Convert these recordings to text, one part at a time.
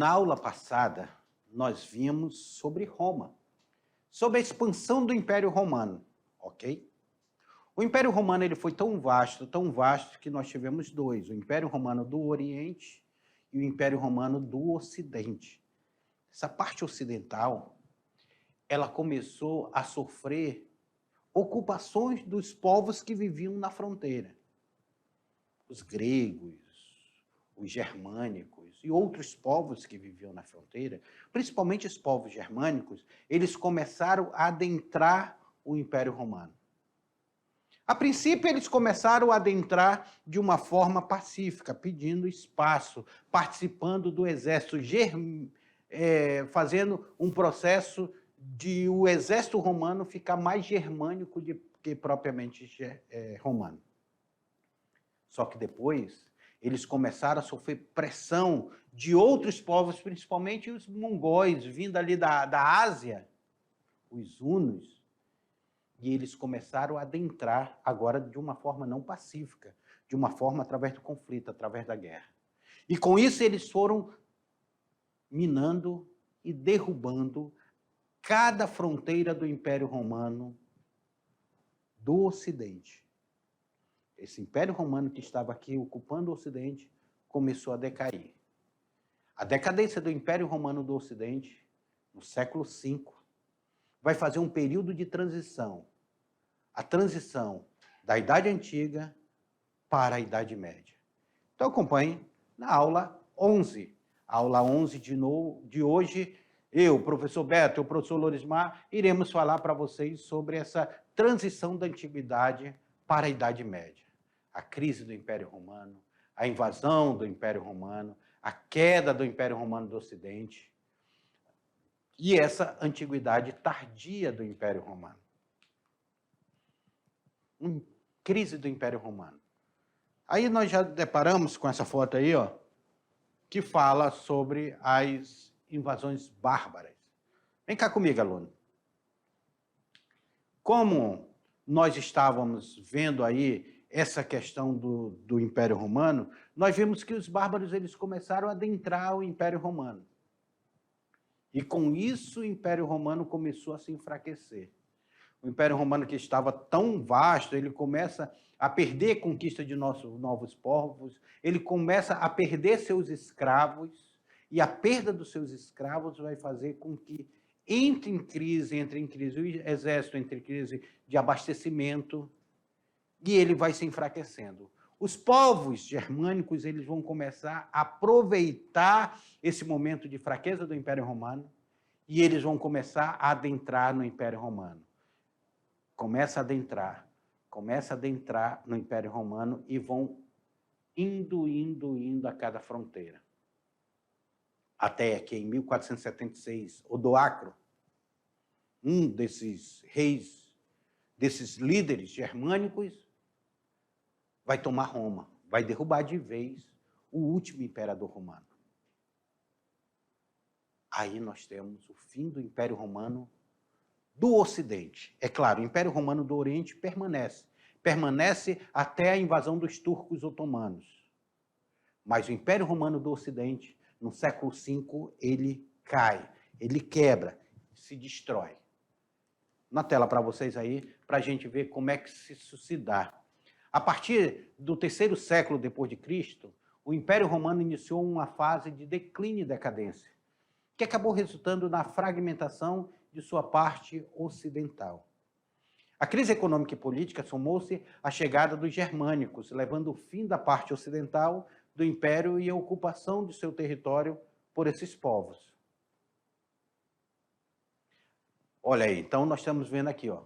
Na aula passada, nós vimos sobre Roma, sobre a expansão do Império Romano, ok? O Império Romano ele foi tão vasto, que nós tivemos dois, o Império Romano do Oriente e o Império Romano do Ocidente. Essa parte ocidental, ela começou a sofrer ocupações dos povos que viviam na fronteira. Os gregos, os germânicos e outros povos que viviam na fronteira, principalmente os povos germânicos, eles começaram a adentrar o Império Romano. A princípio, eles começaram a adentrar de uma forma pacífica, pedindo espaço, participando do exército, fazendo um processo de o exército romano ficar mais germânico do que propriamente romano. Só que depois, eles começaram a sofrer pressão de outros povos, principalmente os mongóis, vindo ali da Ásia, os hunos, e eles começaram a adentrar agora de uma forma não pacífica, de uma forma através do conflito, através da guerra. E com isso eles foram minando e derrubando cada fronteira do Império Romano do Ocidente. Esse Império Romano que estava aqui ocupando o Ocidente começou a decair. A decadência do Império Romano do Ocidente, no século V, vai fazer um período de transição. A transição da Idade Antiga para a Idade Média. Então acompanhe na aula 11. A aula 11 de hoje, eu, o professor Beto e o professor Lorismar, iremos falar para vocês sobre essa transição da Antiguidade para a Idade Média. A crise do Império Romano, a invasão do Império Romano, a queda do Império Romano do Ocidente e essa antiguidade tardia do Império Romano. Crise do Império Romano. Aí nós já deparamos com essa foto aí, ó, que fala sobre as invasões bárbaras. Vem cá comigo, aluno. Como nós estávamos vendo aí essa questão do Império Romano, nós vimos que os bárbaros eles começaram a adentrar o Império Romano. E com isso o Império Romano começou a se enfraquecer. O Império Romano, que estava tão vasto, ele começa a perder conquista de novos povos, ele começa a perder seus escravos, e a perda dos seus escravos vai fazer com que entre em crise o exército entre em crise de abastecimento, e ele vai se enfraquecendo. Os povos germânicos eles vão começar a aproveitar esse momento de fraqueza do Império Romano, e eles vão começar a adentrar no Império Romano. Começa a adentrar no Império Romano e vão indo a cada fronteira. Até que em 1476, Odoacro, um desses reis, desses líderes germânicos, vai tomar Roma, vai derrubar de vez o último imperador romano. Aí nós temos o fim do Império Romano do Ocidente. É claro, o Império Romano do Oriente permanece até a invasão dos turcos otomanos. Mas o Império Romano do Ocidente, no século V, ele cai, ele quebra, se destrói. Na tela para vocês aí, para a gente ver como é que isso se dá. A partir do terceiro século depois de Cristo, o Império Romano iniciou uma fase de declínio e decadência, que acabou resultando na fragmentação de sua parte ocidental. A crise econômica e política somou-se à chegada dos germânicos, levando o fim da parte ocidental do império e a ocupação de seu território por esses povos. Olha aí, então nós estamos vendo aqui, ó,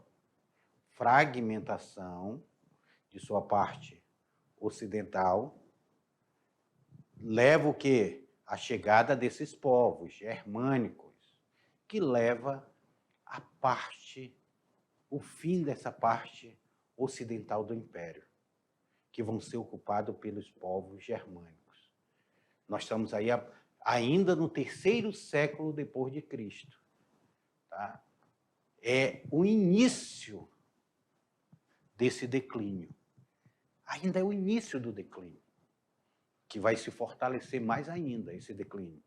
fragmentação de sua parte ocidental, leva o quê? A chegada desses povos germânicos, que leva a parte, o fim dessa parte ocidental do Império, que vão ser ocupados pelos povos germânicos. Nós estamos aí ainda no terceiro século depois de Cristo. Tá? É o início desse declínio. Ainda é o início do declínio, que vai se fortalecer mais ainda, esse declínio.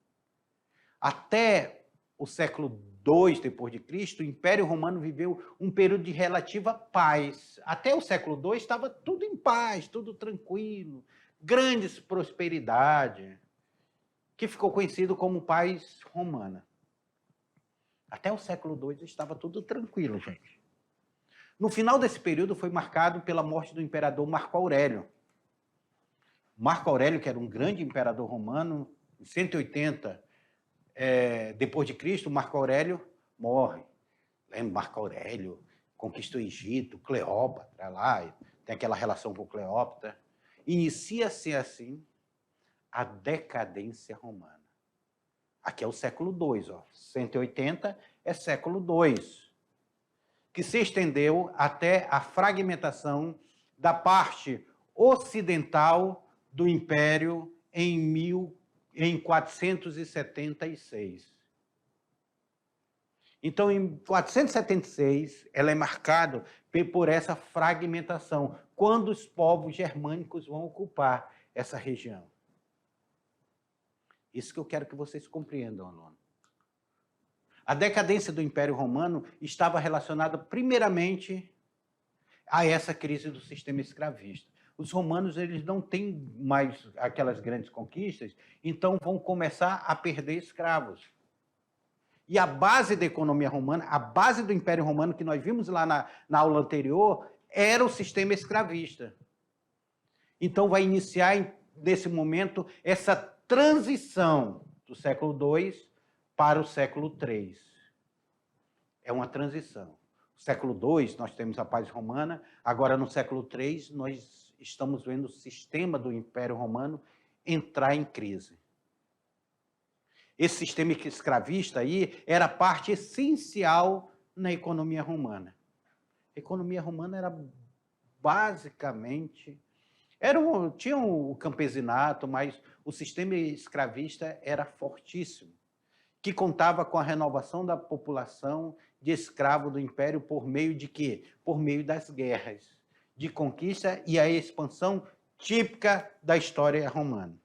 Até o século II depois de Cristo, o Império Romano viveu um período de relativa paz. Até o século II estava tudo em paz, tudo tranquilo, grande prosperidade, que ficou conhecido como paz romana. Até o século II estava tudo tranquilo, gente. No final desse período foi marcado pela morte do imperador Marco Aurélio. Marco Aurélio, que era um grande imperador romano, em 180 depois de Cristo, Marco Aurélio morre. Lembra? Marco Aurélio conquistou o Egito, Cleópatra lá, tem aquela relação com Cleópatra. Inicia-se assim a decadência romana. Aqui é o século II, ó. 180 é século II, que se estendeu até a fragmentação da parte ocidental do Império em 476. Então, em 476, ela é marcada por essa fragmentação, quando os povos germânicos vão ocupar essa região. Isso que eu quero que vocês compreendam, aluno. A decadência do Império Romano estava relacionada, primeiramente, a essa crise do sistema escravista. Os romanos, eles não têm mais aquelas grandes conquistas, então vão começar a perder escravos. E a base da economia romana, a base do Império Romano, que nós vimos lá na aula anterior, era o sistema escravista. Então vai iniciar, nesse momento, essa transição do século II para o século III. É uma transição. No século II, nós temos a paz romana, agora no século III, nós estamos vendo o sistema do Império Romano entrar em crise. Esse sistema escravista aí era parte essencial na economia romana. A economia romana era basicamente... tinha o campesinato, mas o sistema escravista era fortíssimo, que contava com a renovação da população de escravo do Império por meio de quê? Por meio das guerras, de conquista e a expansão típica da história romana.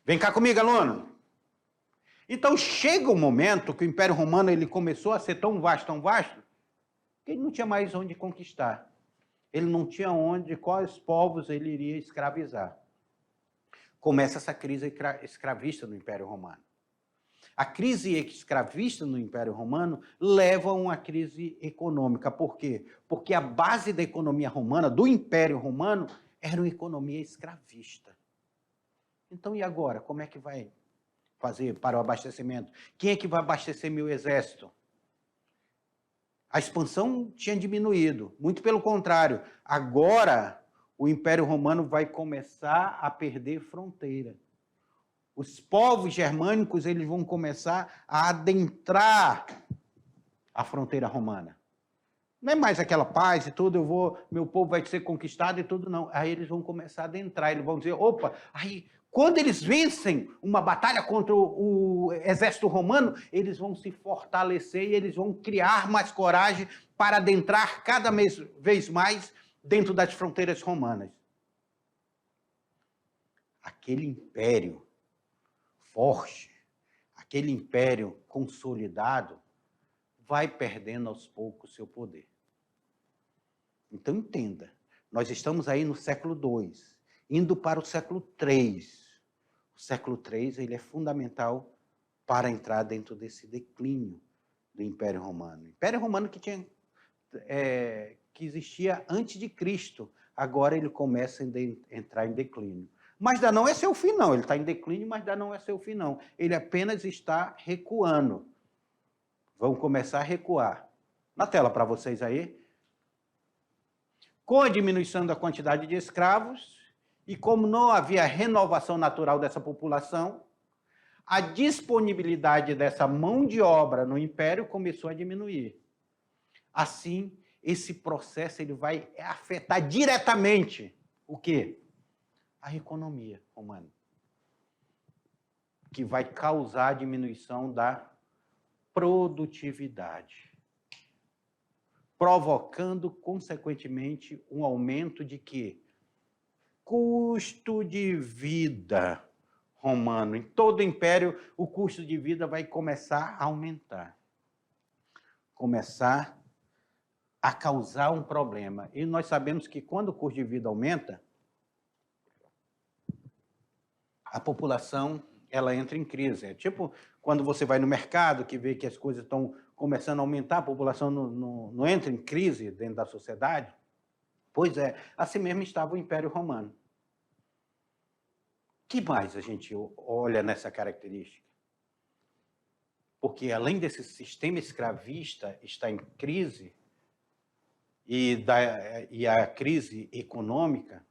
Vem cá comigo, aluno. Então, chega o momento que o Império Romano ele começou a ser tão vasto, que ele não tinha mais onde conquistar. Ele não tinha quais povos ele iria escravizar. Começa essa crise escravista no Império Romano. A crise escravista no Império Romano leva a uma crise econômica. Por quê? Porque a base da economia romana, do Império Romano, era uma economia escravista. Então, e agora? Como é que vai fazer para o abastecimento? Quem é que vai abastecer meu exército? A expansão tinha diminuído, muito pelo contrário. Agora, o Império Romano vai começar a perder fronteira. Os povos germânicos eles vão começar a adentrar a fronteira romana. Não é mais aquela paz e tudo, meu povo vai ser conquistado e tudo, não. Aí eles vão começar a adentrar, eles vão dizer, opa, aí quando eles vencem uma batalha contra o exército romano, eles vão se fortalecer e eles vão criar mais coragem para adentrar cada vez mais dentro das fronteiras romanas. Aquele império forte, aquele império consolidado, vai perdendo aos poucos seu poder. Então, entenda, nós estamos aí no século II, indo para o século III. O século III ele é fundamental para entrar dentro desse declínio do Império Romano. O Império Romano que existia antes de Cristo, agora ele começa a entrar em declínio. Mas ainda não é seu fim, não. Ele está em declínio, mas ainda não é seu fim, não. Ele apenas está recuando. Vão começar a recuar. Na tela para vocês aí. Com a diminuição da quantidade de escravos, e como não havia renovação natural dessa população, a disponibilidade dessa mão de obra no Império começou a diminuir. Assim, esse processo ele vai afetar diretamente o quê? A economia romana, que vai causar a diminuição da produtividade, provocando, consequentemente, um aumento de quê? Custo de vida. romano, em todo o império, o custo de vida vai começar a aumentar. Começar a causar um problema. E nós sabemos que quando o custo de vida aumenta, a população ela entra em crise. É tipo quando você vai no mercado, que vê que as coisas estão começando a aumentar, a população não entra em crise dentro da sociedade. Pois é, assim mesmo estava o Império Romano. O que mais a gente olha nessa característica? Porque além desse sistema escravista estar em crise, e a crise econômica,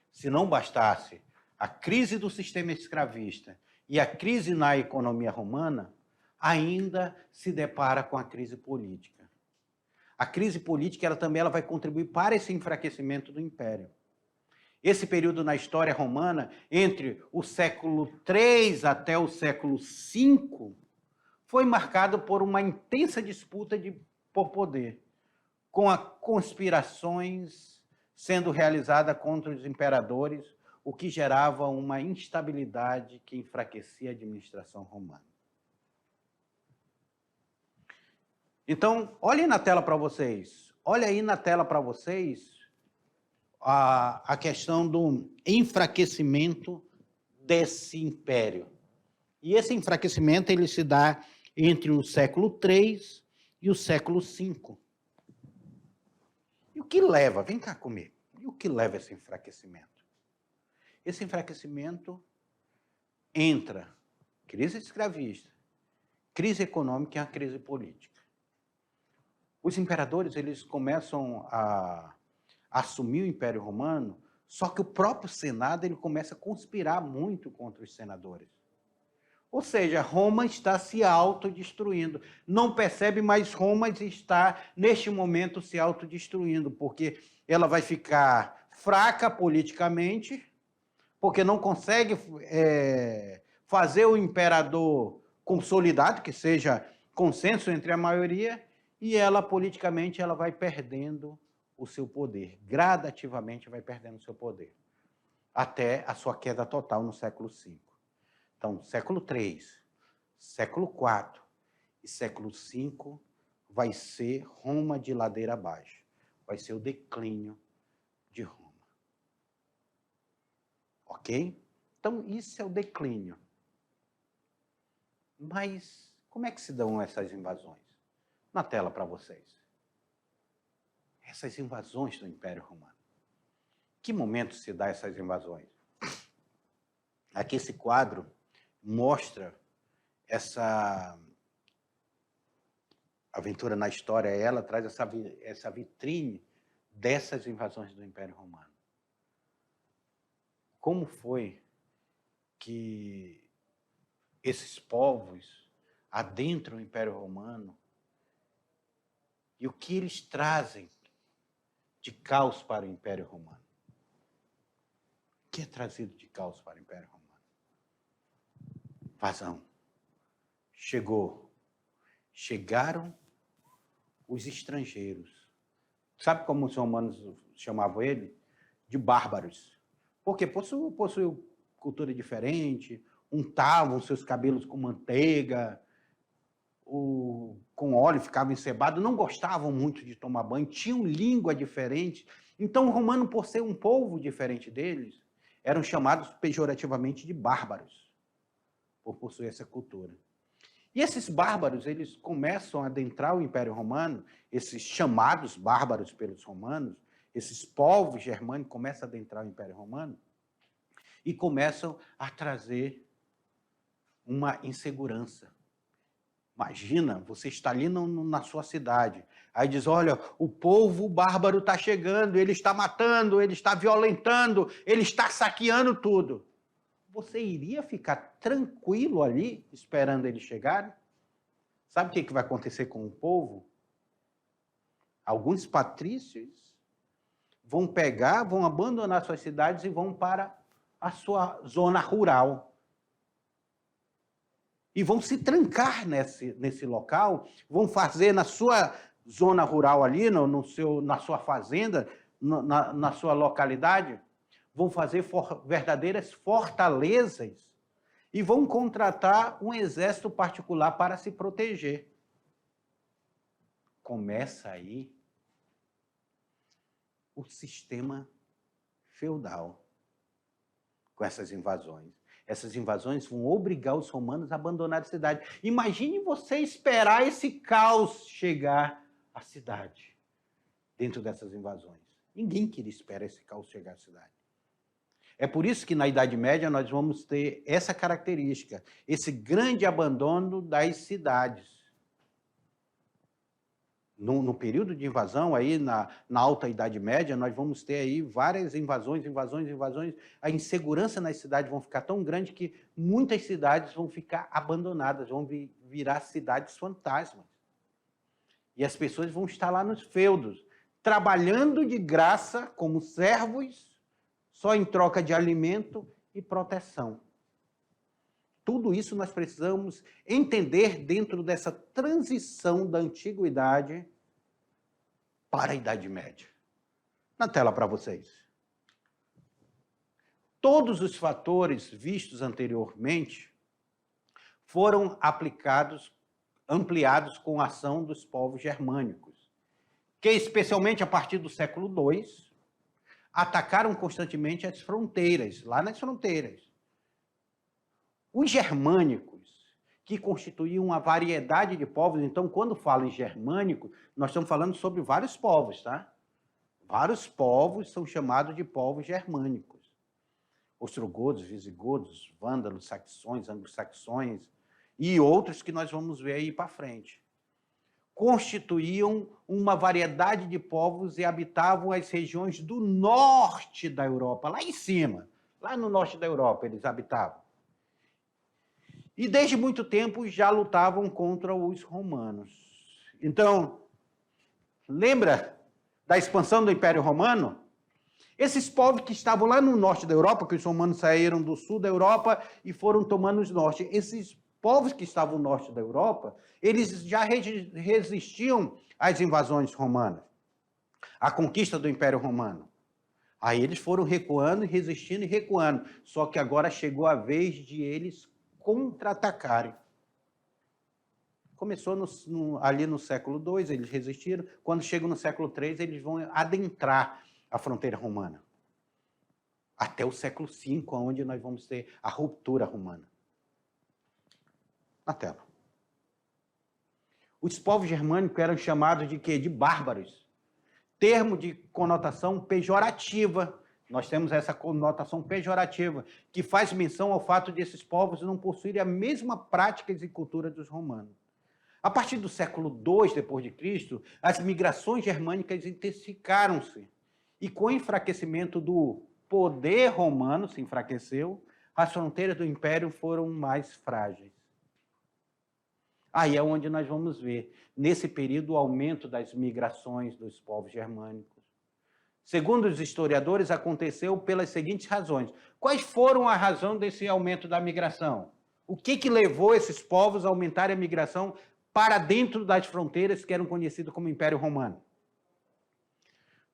se não bastasse a crise do sistema escravista e a crise na economia romana, ainda se depara com a crise política. A crise política ela também vai contribuir para esse enfraquecimento do império. Esse período na história romana, entre o século III até o século V, foi marcado por uma intensa disputa por poder, com as conspirações sendo realizadas contra os imperadores, o que gerava uma instabilidade que enfraquecia a administração romana. Então, olhem na tela para vocês. Olha aí na tela para vocês a questão do enfraquecimento desse império. E esse enfraquecimento ele se dá entre o século III e o século V. E o que leva? Vem cá comigo. E o que leva a esse enfraquecimento? Esse enfraquecimento entra crise escravista, crise econômica e a crise política. Os imperadores eles começam a assumir o Império Romano, só que o próprio Senado ele começa a conspirar muito contra os senadores. Ou seja, Roma está se autodestruindo. Não percebe, mas Roma está, neste momento, se autodestruindo, porque ela vai ficar fraca politicamente, porque não consegue fazer o imperador consolidado, que seja consenso entre a maioria, e ela, politicamente, ela vai perdendo o seu poder. Gradativamente vai perdendo o seu poder, até a sua queda total no século V. Então, século III, século IV e século V vai ser Roma de ladeira abaixo. Vai ser o declínio de Roma. Ok? Então, isso é o declínio. Mas como é que se dão essas invasões? Na tela para vocês. Essas invasões do Império Romano. Que momento se dá essas invasões? Aqui esse quadro mostra essa aventura na história, ela traz essa vitrine dessas invasões do Império Romano. Como foi que esses povos adentram o Império Romano e o que eles trazem de caos para o Império Romano? O que é trazido de caos para o Império Romano? Invasão. Chegaram os estrangeiros. Sabe como os romanos chamavam ele? De bárbaros. Porque possuíam cultura diferente, untavam seus cabelos com manteiga, com óleo, ficavam encebados, não gostavam muito de tomar banho, tinham língua diferente. Então, o romano, por ser um povo diferente deles, eram chamados pejorativamente de bárbaros, por possuir essa cultura. E esses bárbaros, eles começam a adentrar o Império Romano, esses chamados bárbaros pelos romanos, esses povos germânicos começam a adentrar o Império Romano e começam a trazer uma insegurança. Imagina, você está ali na sua cidade, aí diz, olha, o povo bárbaro está chegando, ele está matando, ele está violentando, ele está saqueando tudo. Você iria ficar tranquilo ali, esperando eles chegarem? Sabe o que vai acontecer com o povo? Alguns patrícios vão vão abandonar suas cidades e vão para a sua zona rural. E vão se trancar nesse local, vão fazer na sua zona rural ali, na sua fazenda, na sua localidade, vão fazer verdadeiras fortalezas e vão contratar um exército particular para se proteger. Começa aí o sistema feudal com essas invasões. Essas invasões vão obrigar os romanos a abandonar a cidade. Imagine você esperar esse caos chegar à cidade, dentro dessas invasões. Ninguém queria esperar esse caos chegar à cidade. É por isso que na Idade Média nós vamos ter essa característica, esse grande abandono das cidades. No período de invasão, aí na Alta Idade Média, nós vamos ter aí várias invasões. A insegurança nas cidades vão ficar tão grande que muitas cidades vão ficar abandonadas, vão virar cidades fantasmas. E as pessoas vão estar lá nos feudos, trabalhando de graça como servos, só em troca de alimento e proteção. Tudo isso nós precisamos entender dentro dessa transição da antiguidade para a Idade Média. Na tela para vocês. Todos os fatores vistos anteriormente foram ampliados com a ação dos povos germânicos, que especialmente a partir do século II, atacaram constantemente as fronteiras, lá nas fronteiras. Os germânicos, que constituíam uma variedade de povos, então, quando falo em germânico, nós estamos falando sobre vários povos, tá? Vários povos são chamados de povos germânicos. Ostrogodos, visigodos, vândalos, saxões, anglo-saxões e outros que nós vamos ver aí para frente. Constituíam uma variedade de povos e habitavam as regiões do norte da Europa, lá em cima, lá no norte da Europa eles habitavam. E desde muito tempo já lutavam contra os romanos. Então, lembra da expansão do Império Romano? Esses povos que estavam lá no norte da Europa, que os romanos saíram do sul da Europa e foram tomando o norte, esses povos que estavam no norte da Europa, eles já resistiam às invasões romanas, à conquista do Império Romano. Aí eles foram recuando, resistindo e recuando. Só que agora chegou a vez de eles contra-atacarem. Começou ali no século II, eles resistiram. Quando chegam no século III, eles vão adentrar a fronteira romana. Até o século V, onde nós vamos ter a ruptura romana. Na tela. Os povos germânicos eram chamados de quê? De bárbaros. Termo de conotação pejorativa. Nós temos essa conotação pejorativa, que faz menção ao fato de esses povos não possuírem a mesma práticas e cultura dos romanos. A partir do século II depois de Cristo, as migrações germânicas intensificaram-se. E com o enfraquecimento do poder romano, se enfraqueceu, as fronteiras do império foram mais frágeis. Aí é onde nós vamos ver, nesse período, o aumento das migrações dos povos germânicos. Segundo os historiadores, aconteceu pelas seguintes razões. Quais foram a razão desse aumento da migração? O que levou esses povos a aumentarem a migração para dentro das fronteiras que eram conhecidas como Império Romano?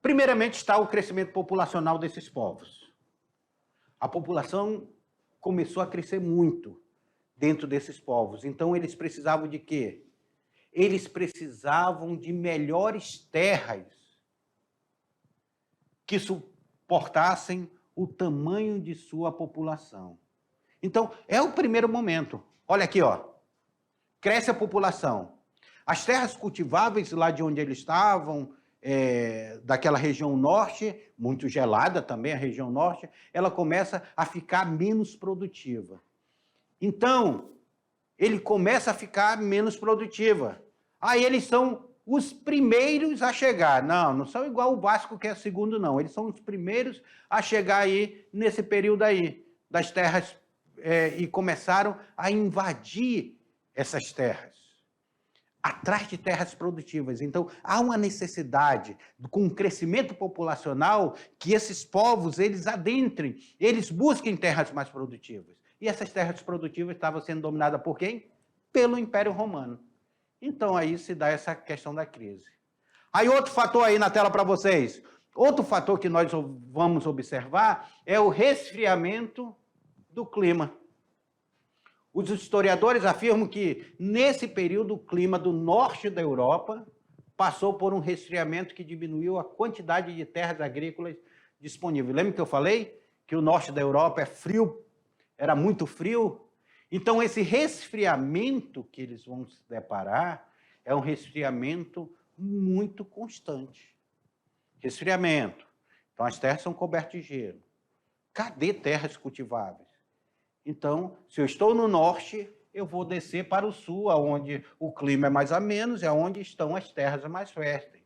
Primeiramente está o crescimento populacional desses povos. A população começou a crescer muito dentro desses povos. Então, eles precisavam de quê? Eles precisavam de melhores terras que suportassem o tamanho de sua população. Então, é o primeiro momento. Olha aqui, ó. Cresce a população. As terras cultiváveis lá de onde eles estavam, daquela região norte, muito gelada também a região norte, ela começa a ficar menos produtiva. Então, ele começa a ficar menos produtiva. Aí eles são os primeiros a chegar. Não são igual o Vasco, que é segundo, não. Eles são os primeiros a chegar aí, nesse período aí, das terras, e começaram a invadir essas terras, atrás de terras produtivas. Então, há uma necessidade, com o crescimento populacional, que esses povos, eles adentrem, eles busquem terras mais produtivas. E essas terras produtivas estavam sendo dominadas por quem? Pelo Império Romano. Então, aí se dá essa questão da crise. Aí, outro fator aí na tela para vocês. Outro fator que nós vamos observar é o resfriamento do clima. Os historiadores afirmam que, nesse período, o clima do norte da Europa passou por um resfriamento que diminuiu a quantidade de terras agrícolas disponíveis. Lembra que eu falei que o norte da Europa é frio, era muito frio? Então, esse resfriamento que eles vão se deparar é um resfriamento muito constante. Resfriamento. Então, as terras são cobertas de gelo. Cadê terras cultiváveis? Então, se eu estou no norte, eu vou descer para o sul, onde o clima é mais ameno, é onde estão as terras mais férteis.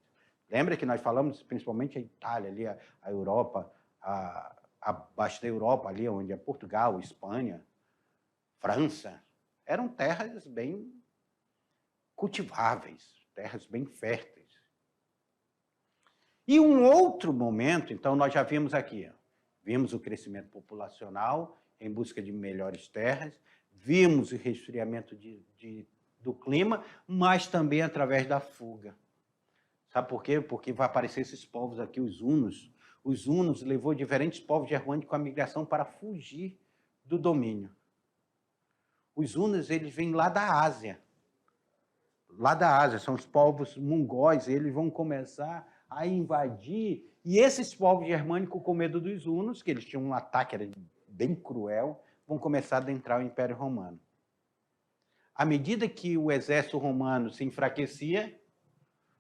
Lembra que nós falamos, principalmente a Itália, ali, a Europa, abaixo da Europa, ali onde é Portugal, Espanha, França, eram terras bem cultiváveis, terras bem férteis. E um outro momento, então, nós já vimos aqui, vimos o crescimento populacional em busca de melhores terras, vimos o resfriamento do clima, mas também através da fuga. Sabe por quê? Porque vai aparecer esses povos aqui, os hunos. Os hunos levou diferentes povos germânicos à migração para fugir do domínio. Os hunos, eles vêm lá da Ásia. Lá da Ásia, são os povos mongóis, eles vão começar a invadir, e esses povos germânicos, com medo dos hunos, que eles tinham um ataque bem cruel, vão começar a adentrar o Império Romano. À medida que o exército romano se enfraquecia,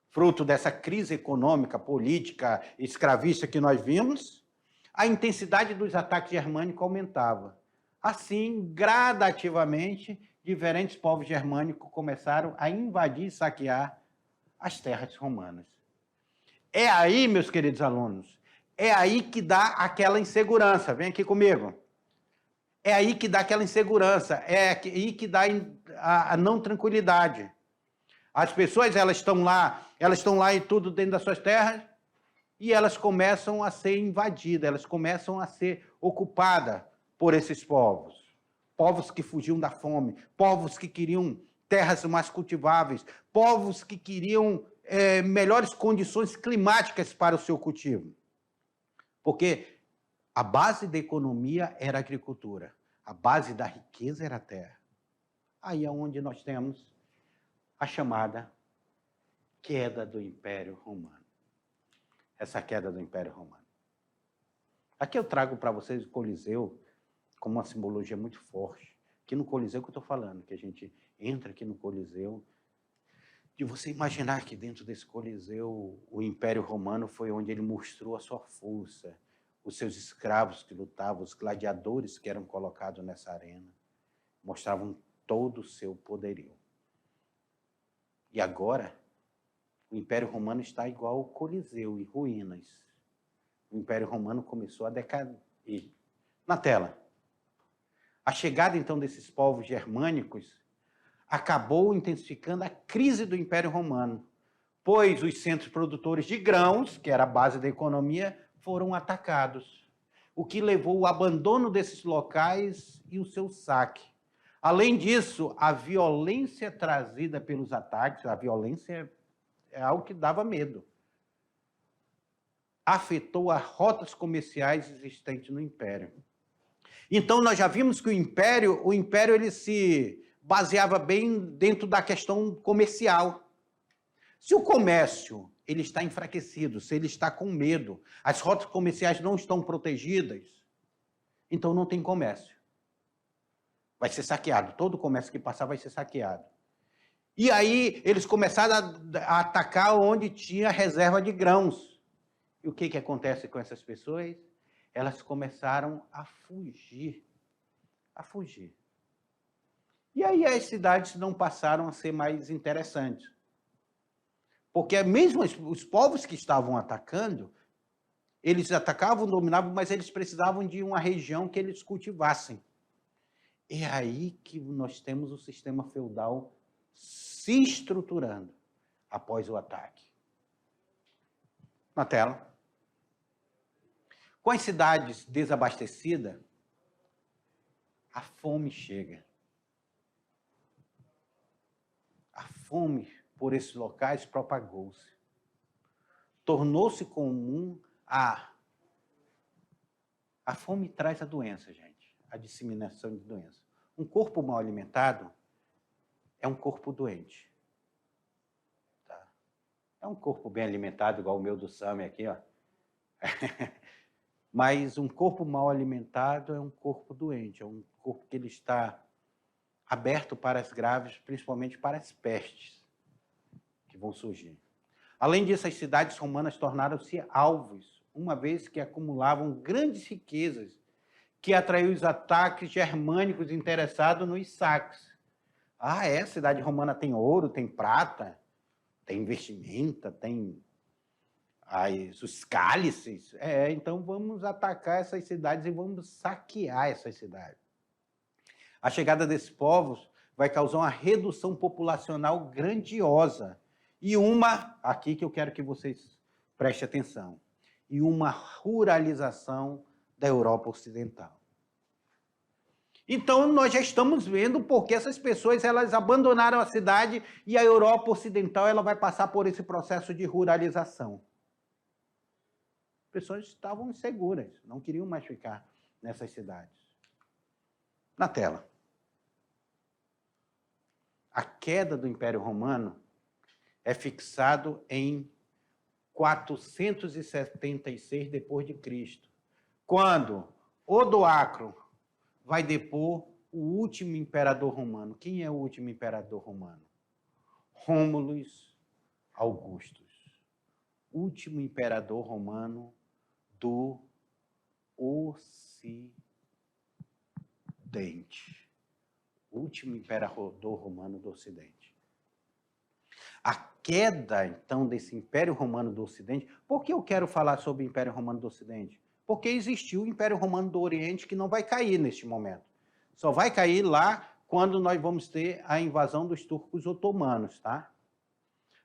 fruto dessa crise econômica, política, escravista que nós vimos, a intensidade dos ataques germânicos aumentava. Assim, gradativamente, diferentes povos germânicos começaram a invadir e saquear as terras romanas. É aí, meus queridos alunos, é aí que dá aquela insegurança. Vem aqui comigo. É aí que dá aquela insegurança, é aí que dá a não tranquilidade. As pessoas, elas estão lá e tudo dentro das suas terras, e elas começam a ser invadidas, elas começam a ser ocupadas por esses povos. Povos que fugiam da fome, povos que queriam terras mais cultiváveis, povos que queriam melhores condições climáticas para o seu cultivo. Porque a base da economia era a agricultura, a base da riqueza era a terra. Aí é onde nós temos a chamada queda do Império Romano. Essa queda do Império Romano. Aqui eu trago para vocês o Coliseu como uma simbologia muito forte. Aqui no Coliseu que eu estou falando, que a gente entra aqui no Coliseu, de você imaginar que dentro desse Coliseu o Império Romano foi onde ele mostrou a sua força, os seus escravos que lutavam, os gladiadores que eram colocados nessa arena, mostravam todo o seu poderio. E agora, o Império Romano está igual ao Coliseu, em ruínas. O Império Romano começou a decair. Na tela. A chegada, então, desses povos germânicos acabou intensificando a crise do Império Romano, pois os centros produtores de grãos, que era a base da economia, foram atacados, o que levou ao abandono desses locais e o seu saque. Além disso, a violência trazida pelos ataques, a violência é algo que dava medo, afetou as rotas comerciais existentes no Império. Então, nós já vimos que o Império ele se baseava bem dentro da questão comercial. Se o comércio ele está enfraquecido, se ele está com medo, as rotas comerciais não estão protegidas, então não tem comércio. Vai ser saqueado, todo o comércio que passar vai ser saqueado. E aí eles começaram a atacar onde tinha reserva de grãos. E o que acontece com essas pessoas? Elas começaram a fugir. A fugir. E aí as cidades não passaram a ser mais interessantes. Porque mesmo os povos que estavam atacando, eles atacavam, dominavam, mas eles precisavam de uma região que eles cultivassem. É aí que nós temos o sistema feudal se estruturando após o ataque. Na tela. Com as cidades desabastecidas, a fome chega. A fome por esses locais propagou-se. Tornou-se comum a fome traz a doença, gente. A disseminação de doença. Um corpo mal alimentado é um corpo doente. Tá? É um corpo bem alimentado, igual o meu do Sami aqui, ó. Mas um corpo mal alimentado é um corpo doente, é um corpo que ele está aberto para as graves, principalmente para as pestes que vão surgir. Além disso, as cidades romanas tornaram-se alvos, uma vez que acumulavam grandes riquezas, que atraiu os ataques germânicos interessados nos saques. Ah, a cidade romana tem ouro, tem prata, tem vestimenta, tem os cálices. Então vamos atacar essas cidades e vamos saquear essas cidades. A chegada desses povos vai causar uma redução populacional grandiosa e aqui que eu quero que vocês prestem atenção, e uma ruralização da Europa Ocidental. Então, nós já estamos vendo porque essas pessoas elas abandonaram a cidade e a Europa Ocidental ela vai passar por esse processo de ruralização. As pessoas estavam inseguras, não queriam mais ficar nessas cidades. Na tela. A queda do Império Romano é fixado em 476 depois de Cristo, quando Odoacro vai depor o último imperador romano. Quem é o último imperador romano? Rômulus Augustus, último imperador romano do Ocidente. Último imperador romano do Ocidente. A queda, então, desse Império Romano do Ocidente... Por que eu quero falar sobre o Império Romano do Ocidente? Porque existiu o Império Romano do Oriente que não vai cair neste momento. Só vai cair lá quando nós vamos ter a invasão dos turcos otomanos, tá?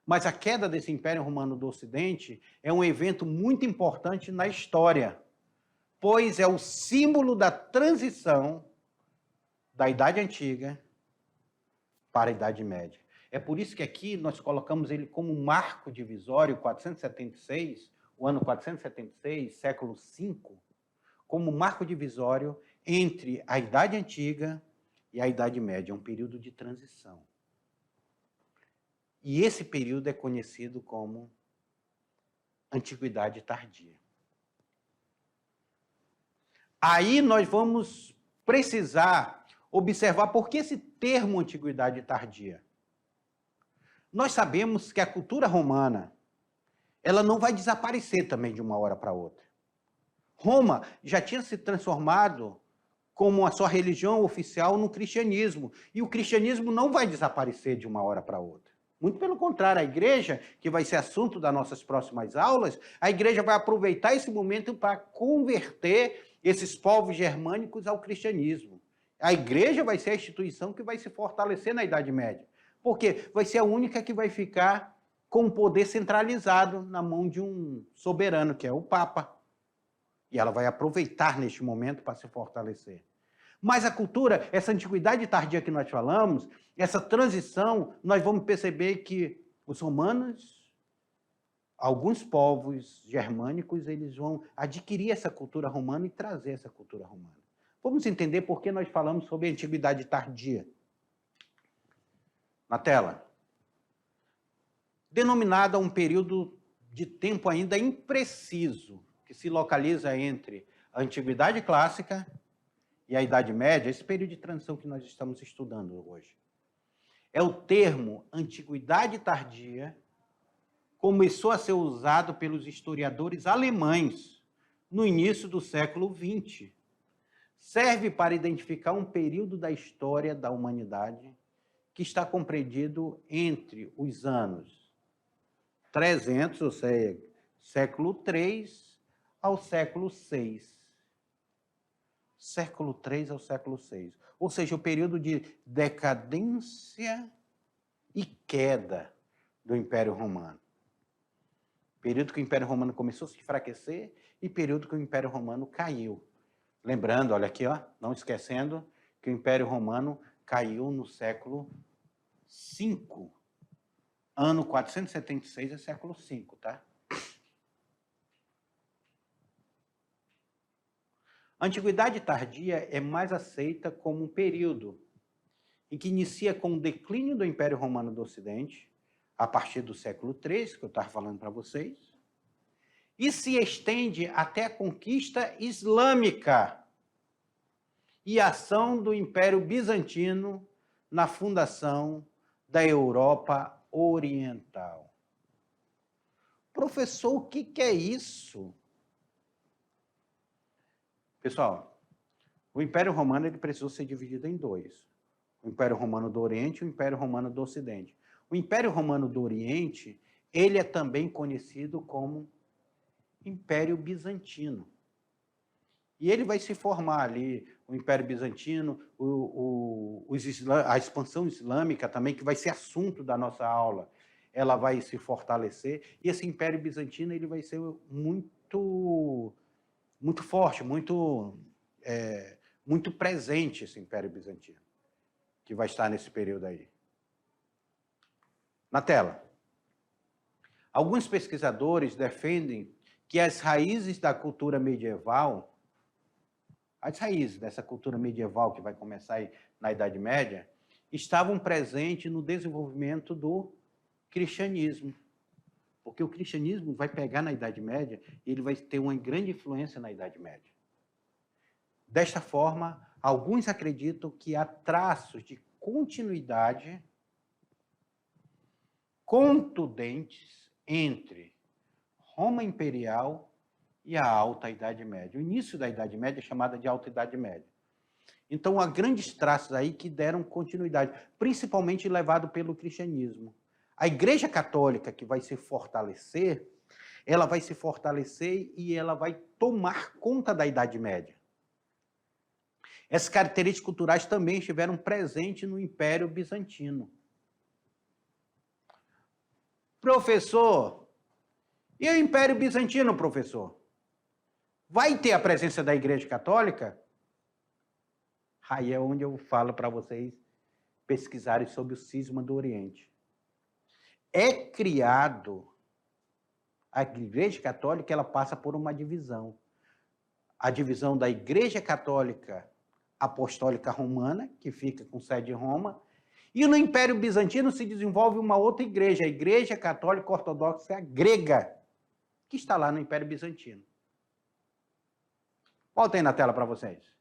Mas a queda desse Império Romano do Ocidente é um evento muito importante na história, pois é o símbolo da transição da Idade Antiga para a Idade Média. É por isso que aqui nós colocamos ele como marco divisório, 476, o ano 476, século V, como marco divisório entre a Idade Antiga e a Idade Média, um período de transição. E esse período é conhecido como Antiguidade Tardia. Aí nós vamos precisar observar por que esse termo Antiguidade Tardia. Nós sabemos que a cultura romana, ela não vai desaparecer também de uma hora para outra. Roma já tinha se transformado como a sua religião oficial no cristianismo, e o cristianismo não vai desaparecer de uma hora para outra. Muito pelo contrário, a igreja, que vai ser assunto das nossas próximas aulas, a igreja vai aproveitar esse momento para converter esses povos germânicos ao cristianismo. A igreja vai ser a instituição que vai se fortalecer na Idade Média. Porque vai ser a única que vai ficar com o poder centralizado na mão de um soberano, que é o Papa. E ela vai aproveitar neste momento para se fortalecer. Mas a cultura, essa antiguidade tardia que nós falamos, essa transição, nós vamos perceber que os romanos, alguns povos germânicos, eles vão adquirir essa cultura romana e trazer essa cultura romana. Vamos entender por que nós falamos sobre a antiguidade tardia. Na tela. Denominada um período de tempo ainda impreciso, que se localiza entre a Antiguidade Clássica e a Idade Média, esse período de transição que nós estamos estudando hoje. É o termo Antiguidade Tardia, começou a ser usado pelos historiadores alemães no início do século XX. Serve para identificar um período da história da humanidade que está compreendido entre os anos 300, ou seja, século III ao século VI. Século III ao século VI. Ou seja, o período de decadência e queda do Império Romano. Período que o Império Romano começou a se enfraquecer e período que o Império Romano caiu. Lembrando, olha aqui, ó, não esquecendo que o Império Romano caiu no século V. Ano 476 é século V, tá? A Antiguidade Tardia é mais aceita como um período em que inicia com o declínio do Império Romano do Ocidente, a partir do século III, que eu estava falando para vocês, e se estende até a conquista islâmica e a ação do Império Bizantino na fundação da Europa Oriental. Professor, o que é isso? Pessoal, o Império Romano ele precisou ser dividido em dois. O Império Romano do Oriente e o Império Romano do Ocidente. O Império Romano do Oriente, ele é também conhecido como Império Bizantino. E ele vai se formar ali, o Império Bizantino, a expansão islâmica também, que vai ser assunto da nossa aula, ela vai se fortalecer, e esse Império Bizantino ele vai ser muito forte, muito presente, esse Império Bizantino, que vai estar nesse período aí. Na tela. Alguns pesquisadores defendem que as raízes da cultura medieval, as raízes dessa cultura medieval que vai começar aí na Idade Média, estavam presentes no desenvolvimento do cristianismo. Porque o cristianismo vai pegar na Idade Média e ele vai ter uma grande influência na Idade Média. Desta forma, alguns acreditam que há traços de continuidade contundentes entre Roma Imperial e a Alta Idade Média. O início da Idade Média é chamada de Alta Idade Média. Então, há grandes traços aí que deram continuidade, principalmente levado pelo cristianismo. A Igreja Católica, que vai se fortalecer, ela vai se fortalecer e ela vai tomar conta da Idade Média. Essas características culturais também estiveram presentes no Império Bizantino. Professor, e o Império Bizantino, professor? Vai ter a presença da Igreja Católica? Aí é onde eu falo para vocês pesquisarem sobre o cisma do Oriente. É criado, a Igreja Católica ela passa por uma divisão. A divisão da Igreja Católica Apostólica Romana, que fica com sede em Roma, e no Império Bizantino se desenvolve uma outra igreja, a Igreja Católica Ortodoxa Grega, que está lá no Império Bizantino. Volta aí na tela para vocês.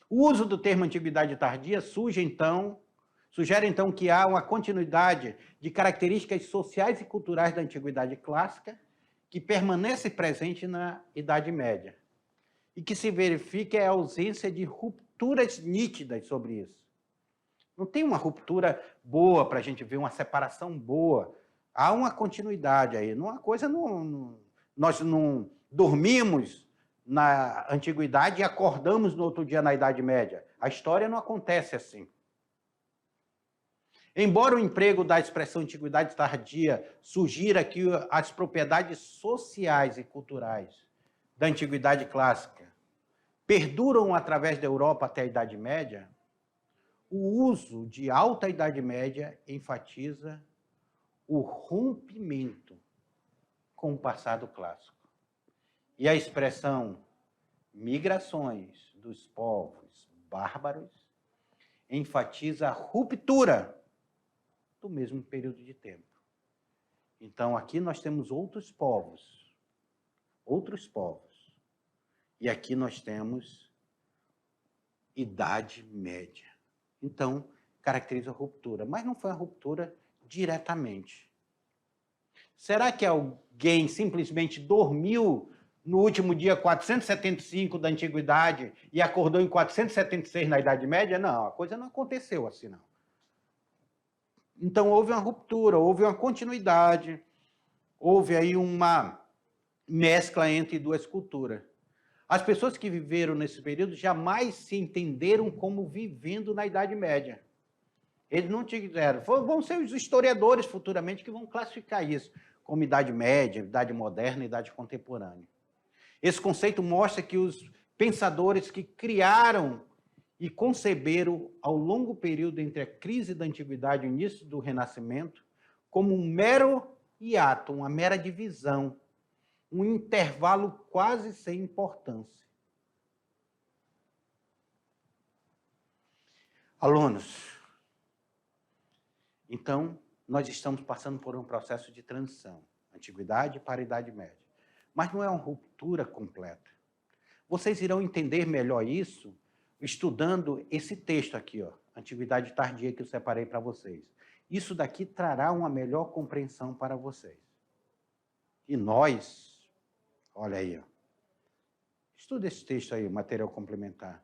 O uso do termo Antiguidade Tardia sugere então que há uma continuidade de características sociais e culturais da Antiguidade Clássica que permanece presente na Idade Média e que se verifica a ausência de rupturas nítidas sobre isso. Não tem uma ruptura boa para a gente ver, uma separação boa. Há uma continuidade aí. Nós não dormimos na Antiguidade e acordamos no outro dia na Idade Média. A história não acontece assim. Embora o emprego da expressão Antiguidade Tardia sugira que as propriedades sociais e culturais da Antiguidade Clássica perduram através da Europa até a Idade Média, o uso de Alta Idade Média enfatiza o rompimento com o passado clássico. E a expressão migrações dos povos bárbaros enfatiza a ruptura do mesmo período de tempo. Então, aqui nós temos outros povos. E aqui nós temos Idade Média. Então, caracteriza a ruptura. Mas não foi a ruptura diretamente. Será que alguém simplesmente dormiu no último dia 475 da Antiguidade e acordou em 476 na Idade Média? Não, a coisa não aconteceu assim, não. Então, houve uma ruptura, houve uma continuidade, houve aí uma mescla entre duas culturas. As pessoas que viveram nesse período jamais se entenderam como vivendo na Idade Média. Eles não tiveram. Vão ser os historiadores futuramente que vão classificar isso como Idade Média, Idade Moderna, Idade Contemporânea. Esse conceito mostra que os pensadores que criaram e conceberam ao longo período entre a crise da Antiguidade e o início do Renascimento como um mero hiato, uma mera divisão, um intervalo quase sem importância. Alunos, então, nós estamos passando por um processo de transição, antiguidade para a Idade Média. Mas não é uma ruptura completa. Vocês irão entender melhor isso estudando esse texto aqui, ó, Antiguidade Tardia, que eu separei para vocês. Isso daqui trará uma melhor compreensão para vocês. E nós, olha aí, ó, estuda esse texto aí, o material complementar.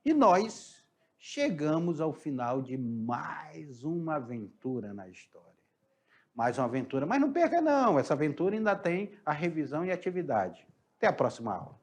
E nós chegamos ao final de mais uma aventura na história. Mais uma aventura, mas não perca não, essa aventura ainda tem a revisão e atividade. Até a próxima aula.